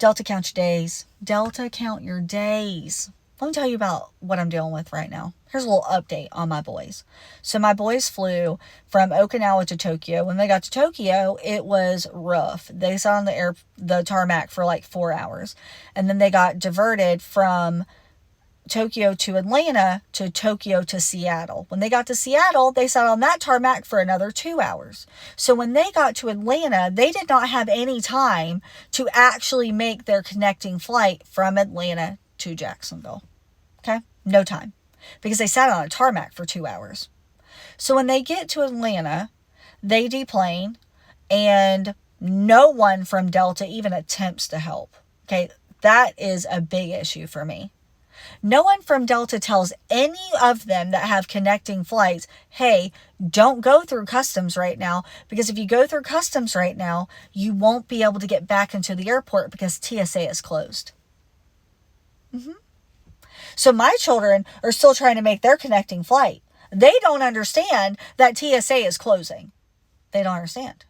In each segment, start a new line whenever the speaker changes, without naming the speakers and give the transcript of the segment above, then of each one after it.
Delta, count your days. Delta, count your days. Let me tell you about what I'm dealing with right now. Here's a little update on my boys. So my boys flew from Okinawa to Tokyo. When they got to Tokyo, it was rough. They sat on the tarmac for like 4 hours. And then they got diverted from Tokyo to Atlanta to Tokyo to Seattle. When they got to Seattle, they sat on that tarmac for another 2 hours. So when they got to Atlanta, they did not have any time to actually make their connecting flight from Atlanta to Jacksonville. Okay? No time. Because they sat on a tarmac for 2 hours. So when they get to Atlanta, they deplane, and no one from Delta even attempts to help. Okay? That is a big issue for me. No one from Delta tells any of them that have connecting flights, hey, don't go through customs right now, because if you go through customs right now, you won't be able to get back into the airport because TSA is closed. So my children are still trying to make their connecting flight. They don't understand that TSA is closing. They don't understand.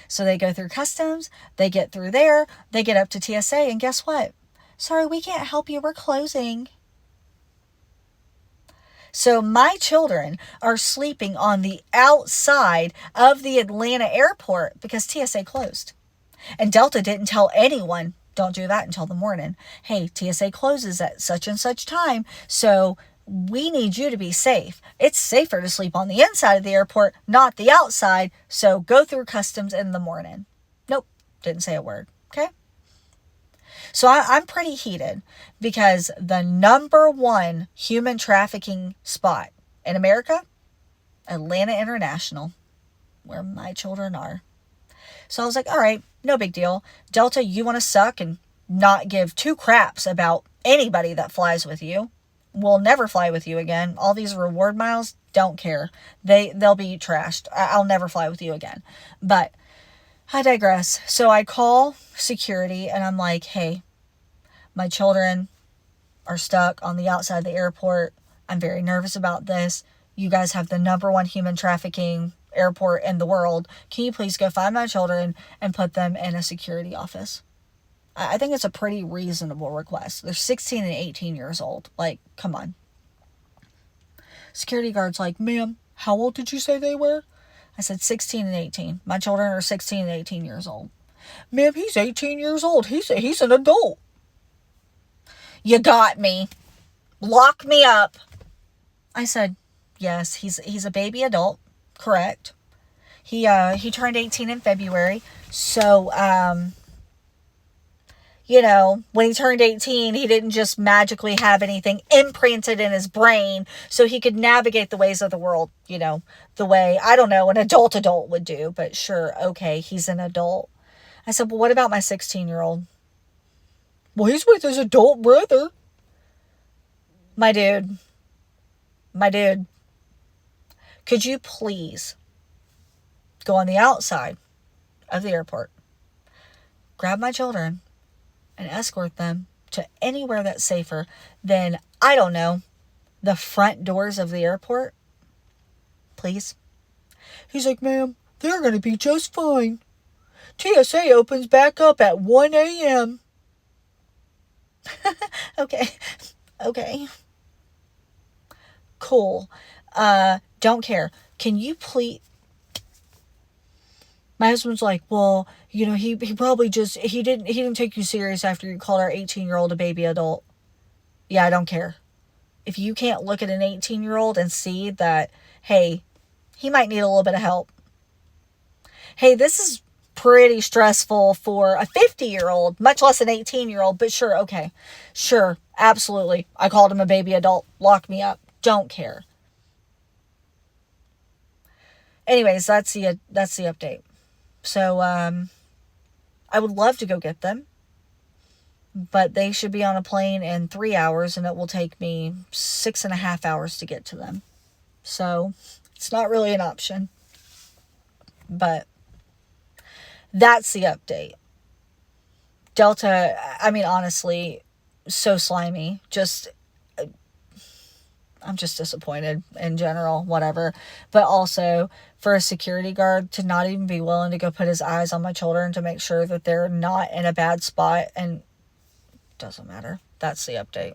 So they go through customs, they get through there, they get up to TSA, and guess what? Sorry, we can't help you. We're closing. So my children are sleeping on the outside of the Atlanta airport because TSA closed. And Delta didn't tell anyone, don't do that until the morning. Hey, TSA closes at such and such time, so we need you to be safe. It's safer to sleep on the inside of the airport, not the outside, so go through customs in the morning. Nope, didn't say a word, okay? So I'm pretty heated because the number one human trafficking spot in America, Atlanta International, where my children are. So I was like, all right, no big deal. Delta, you want to suck and not give two craps about anybody that flies with you. We'll never fly with you again. All these reward miles, don't care. They'll be trashed. I'll never fly with you again. But I digress. So I call security and I'm like, hey, my children are stuck on the outside of the airport. I'm very nervous about this. You guys have the number one human trafficking airport in the world. Can you please go find my children and put them in a security office? I think it's a pretty reasonable request. They're 16 and 18 years old. Like, come on. Security guard's like, ma'am, how old did you say they were? I said 16 and 18. My children are 16 and 18 years old. Ma'am, he's 18 years old. He's an adult. You got me. Lock me up. I said, yes, he's a baby adult. Correct. He turned 18 in February. So, when he turned 18, he didn't just magically have anything imprinted in his brain so he could navigate the ways of the world, the way, I don't know, an adult would do. But sure, okay, he's an adult. I said, well, what about my 16-year-old? Well, he's with his adult brother. My dude, could you please go on the outside of the airport, grab my children, and escort them to anywhere that's safer than, I don't know, the front doors of the airport? Please? He's like, ma'am, they're going to be just fine. TSA opens back up at 1 a.m. Okay. Cool. Don't care. Can you please... My husband's like, well, he probably he didn't take you serious after you called our 18-year-old a baby adult. Yeah, I don't care. If you can't look at an 18-year-old and see that, hey, he might need a little bit of help. Hey, this is pretty stressful for a 50-year-old, much less an 18-year-old, but sure, okay. Sure, absolutely. I called him a baby adult. Lock me up. Don't care. Anyways, that's the update. So, I would love to go get them, but they should be on a plane in 3 hours, and it will take me 6.5 hours to get to them. So, it's not really an option. But that's the update. Delta, I mean, honestly, so slimy. I'm just disappointed in general, whatever. But also, for a security guard to not even be willing to go put his eyes on my children to make sure that they're not in a bad spot and Doesn't matter. That's the update.